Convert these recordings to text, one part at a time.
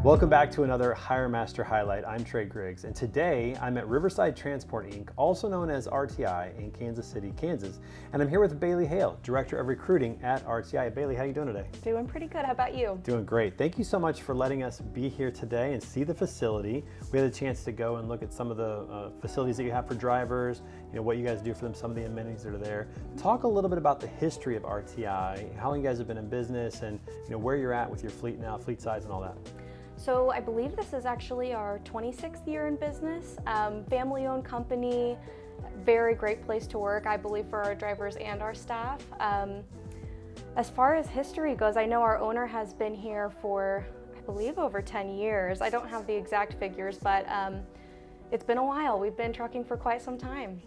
Welcome back to another HireMaster Highlight. I'm Trey Griggs, and today I'm at Riverside Transport Inc., also known as RTI, in Kansas City, Kansas. And I'm here with Bailey Hale, Director of Recruiting at RTI. Bailey, how are you doing today? Doing pretty good. How about you? Doing great. Thank you so much for letting us be here today and see the facility. We had a chance to go and look at some of the facilities that you have for drivers, what you guys do for them, some of the amenities that are there. Talk a little bit about the history of RTI, how long you guys have been in business, and where you're at with your fleet now, fleet size and all that. So I believe this is actually our 26th year in business. Family-owned company, very great place to work, I believe, for our drivers and our staff. As far as history goes, I know our owner has been here for, I believe, over 10 years. I don't have the exact figures, but it's been a while. We've been trucking for quite some time.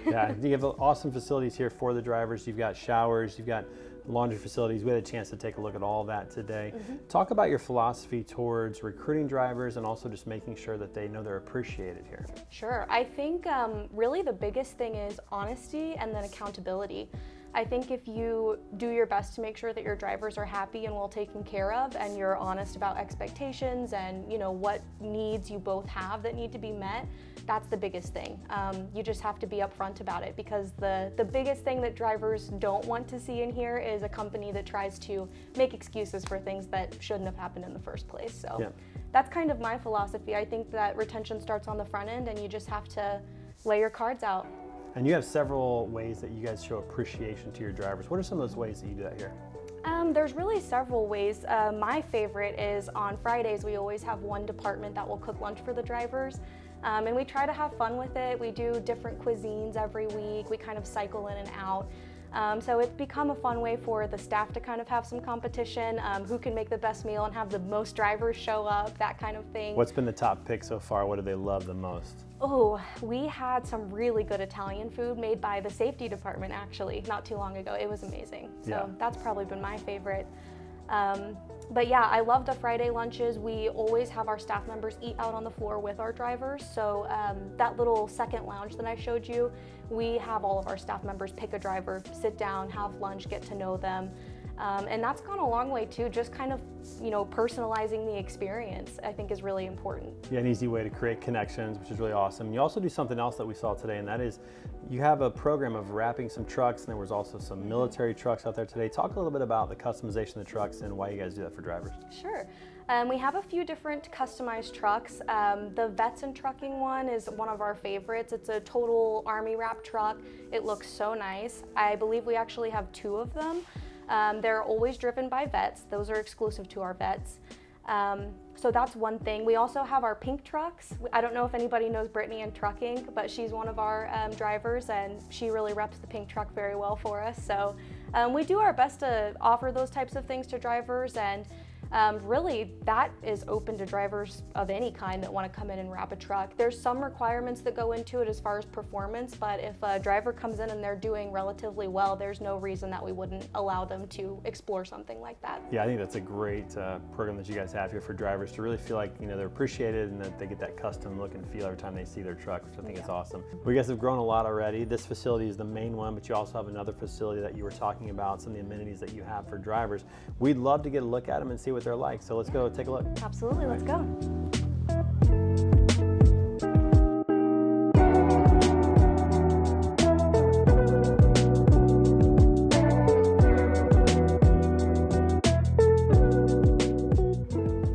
Yeah, you have awesome facilities here for the drivers. You've got showers, you've got laundry facilities. We had a chance to take a look at all that today. Talk about your philosophy towards recruiting drivers and also just making sure that they know they're appreciated here. Sure. I think really the biggest thing is honesty and then accountability. I think if you do your best to make sure that your drivers are happy and well taken care of, and you're honest about expectations and what needs you both have that need to be met, that's the biggest thing. You just have to be upfront about it, because the biggest thing that drivers don't want to see in here is a company that tries to make excuses for things that shouldn't have happened in the first place. So yeah, that's kind of my philosophy. I think that retention starts on the front end, and you just have to lay your cards out. And you have several ways that you guys show appreciation to your drivers. What are some of those ways that you do that here? There's really several ways. My favorite is on Fridays, we always have one department that will cook lunch for the drivers. And we try to have fun with it. We do different cuisines every week. We kind of cycle in and out. So it's become a fun way for the staff to kind of have some competition, who can make the best meal and have the most drivers show up, that kind of thing. What's been the top pick so far? What do they love the most? Oh, we had some really good Italian food made by the safety department actually not too long ago. It was amazing. So that's probably been my favorite. But yeah, I love the Friday lunches. We always have our staff members eat out on the floor with our drivers. So that little second lounge that I showed you, we have all of our staff members pick a driver, sit down, have lunch, get to know them. And that's gone a long way too, just kind of, personalizing the experience, I think, is really important. Yeah, an easy way to create connections, which is really awesome. You also do something else that we saw today, and that is you have a program of wrapping some trucks, and there was also some military trucks out there today. Talk a little bit about the customization of the trucks and why you guys do that for drivers. Sure. We have a few different customized trucks. The Vets in Trucking one is one of our favorites. It's a total Army wrap truck. It looks so nice. I believe we actually have two of them. They're always driven by vets. Those are exclusive to our vets. So that's one thing. We also have our pink trucks. I don't know if anybody knows Brittany in trucking, but she's one of our drivers, and she really reps the pink truck very well for us. So we do our best to offer those types of things to drivers, and really that is open to drivers of any kind that want to come in and wrap a truck. There's some requirements that go into it as far as performance, but if a driver comes in and they're doing relatively well, there's no reason that we wouldn't allow them to explore something like that. Yeah, I think that's a great program that you guys have here for drivers to really feel like they're appreciated and that they get that custom look and feel every time they see their truck, which I think is awesome. Well, you guys have grown a lot already. This facility is the main one, but you also have another facility that you were talking about, some of the amenities that you have for drivers. We'd love to get a look at them and see what they're like. So let's go take a look. Absolutely, let's go.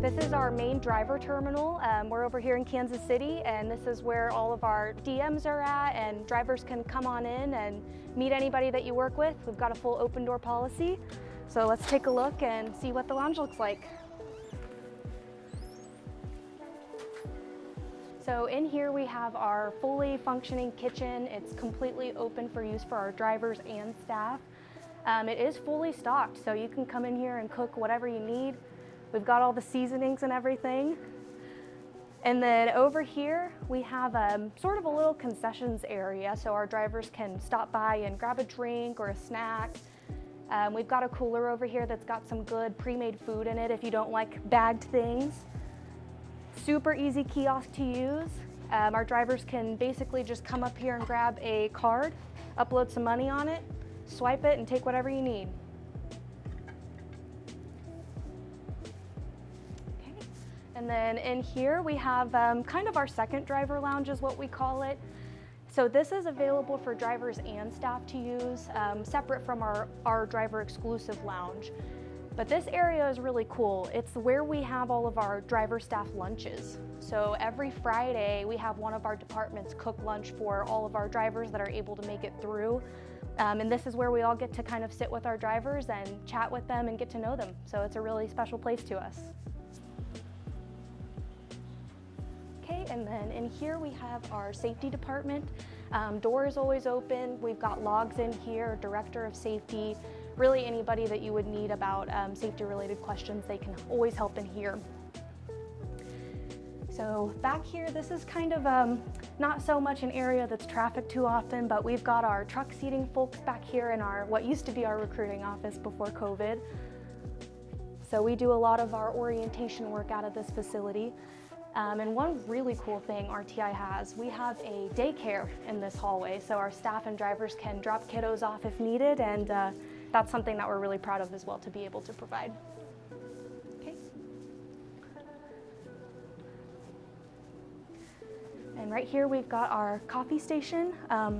This is our main driver terminal. We're over here in Kansas City, and this is where all of our DMs are at, and drivers can come on in and meet anybody that you work with. We've got a full open door policy. So let's take a look and see what the lounge looks like. So in here we have our fully functioning kitchen. It's completely open for use for our drivers and staff. It is fully stocked, so you can come in here and cook whatever you need. We've got all the seasonings and everything. And then over here we have sort of a little concessions area, so our drivers can stop by and grab a drink or a snack. We've got a cooler over here that's got some good pre-made food in it if you don't like bagged things. Super easy kiosk to use. Our drivers can basically just come up here and grab a card, upload some money on it, swipe it, and take whatever you need. And then in here we have kind of our second driver lounge is what we call it. So this is available for drivers and staff to use, separate from our driver exclusive lounge. But this area is really cool. It's where we have all of our driver staff lunches. So every Friday we have one of our departments cook lunch for all of our drivers that are able to make it through. And this is where we all get to kind of sit with our drivers and chat with them and get to know them. So it's a really special place to us. Okay, and then in here we have our safety department. Door is always open. We've got logs in here, director of safety, really anybody that you would need about safety related questions, they can always help in here. So back here, this is kind of not so much an area that's trafficked too often, but we've got our truck seating folks back here in our what used to be our recruiting office before COVID. So we do a lot of our orientation work out of this facility. And one really cool thing RTI has, we have a daycare in this hallway, so our staff and drivers can drop kiddos off if needed, and that's something that we're really proud of as well to be able to provide. Okay. And right here we've got our coffee station.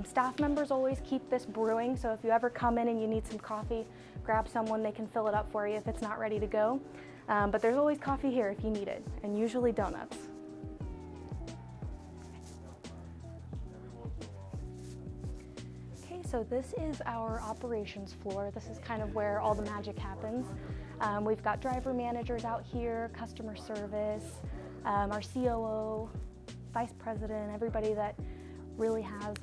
Staff members always keep this brewing, so if you ever come in and you need some coffee, grab someone, they can fill it up for you if it's not ready to go. But there's always coffee here if you need it, and usually donuts. Okay, so this is our operations floor. This is kind of where all the magic happens. We've got driver managers out here, customer service, our COO, vice president, everybody that really has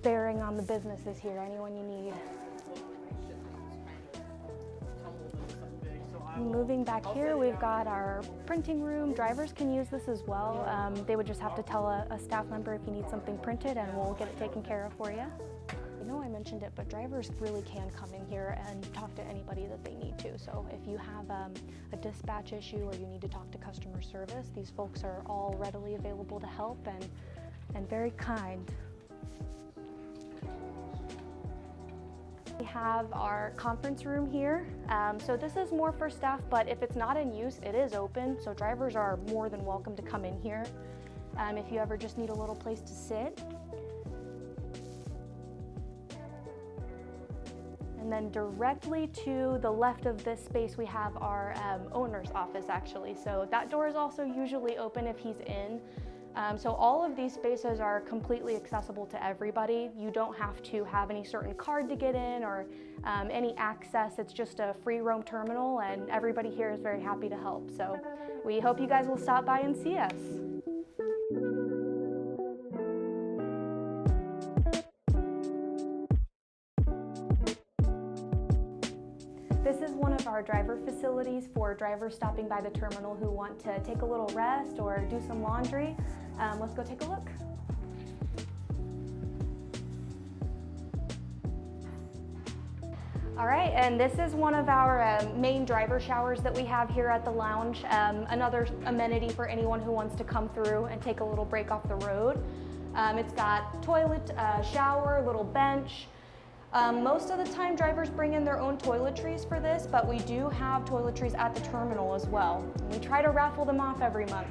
bearing on the business is here, anyone you need. Moving back here, we've got our printing room. Drivers can use this as well. They would just have to tell a staff member if you need something printed and we'll get it taken care of for you. I know I mentioned it, but drivers really can come in here and talk to anybody that they need to. So if you have a dispatch issue or you need to talk to customer service, these folks are all readily available to help and very kind. We have our conference room here. So this is more for staff, but if it's not in use, it is open. So drivers are more than welcome to come in here if you ever just need a little place to sit. And then directly to the left of this space, we have our owner's office actually. So that door is also usually open if he's in. So all of these spaces are completely accessible to everybody. You don't have to have any certain card to get in or any access. It's just a free roam terminal and everybody here is very happy to help. So we hope you guys will stop by and see us. This is one of our driver facilities for drivers stopping by the terminal who want to take a little rest or do some laundry. Let's go take a look. All right, and this is one of our main driver showers that we have here at the lounge. Another amenity for anyone who wants to come through and take a little break off the road. It's got toilet, shower, little bench. Most of the time drivers bring in their own toiletries for this, but we do have toiletries at the terminal as well. We try to raffle them off every month.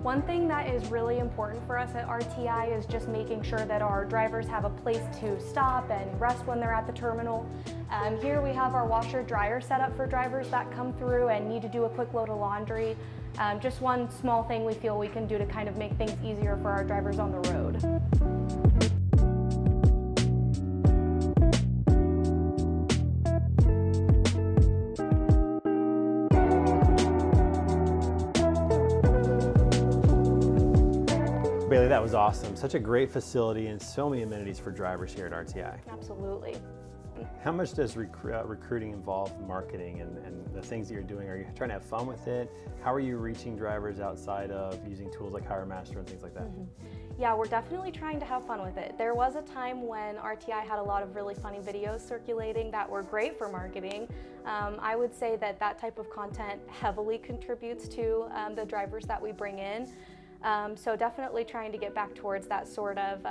One thing that is really important for us at RTI is just making sure that our drivers have a place to stop and rest when they're at the terminal. Here we have our washer dryer set up for drivers that come through and need to do a quick load of laundry. Just one small thing we feel we can do to kind of make things easier for our drivers on the road. Bailey, that was awesome. Such a great facility and so many amenities for drivers here at RTI. Absolutely. How much does recruiting involve marketing and the things that you're doing? Are you trying to have fun with it? How are you reaching drivers outside of using tools like HireMaster and things like that? Yeah, we're definitely trying to have fun with it. There was a time when RTI had a lot of really funny videos circulating that were great for marketing. I would say that that type of content heavily contributes to the drivers that we bring in. So definitely trying to get back towards that sort of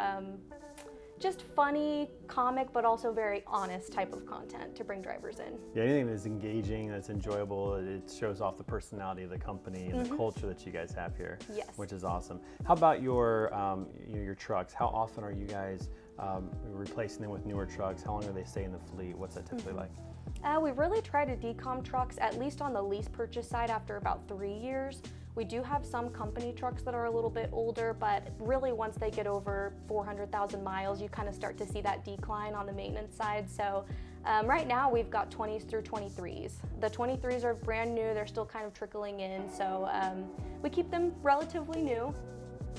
just funny, comic, but also very honest type of content to bring drivers in. Yeah, anything that's engaging, that's enjoyable, it shows off the personality of the company and the culture that you guys have here. Yes. Which is awesome. How about your your trucks? How often are you guys replacing them with newer trucks? How long do they stay in the fleet? What's that typically like? We really try to decom trucks, at least on the lease purchase side, after about 3 years. We do have some company trucks that are a little bit older, but really once they get over 400,000 miles, you kind of start to see that decline on the maintenance side. So right now we've got 20s through 23s. The 23s are brand new, they're still kind of trickling in, so we keep them relatively new.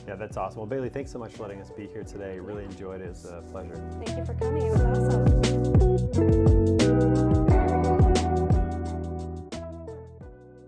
Yeah, that's awesome. Well, Bailey, thanks so much for letting us be here today. Really enjoyed it. It was a pleasure. Thank you for coming, it was awesome.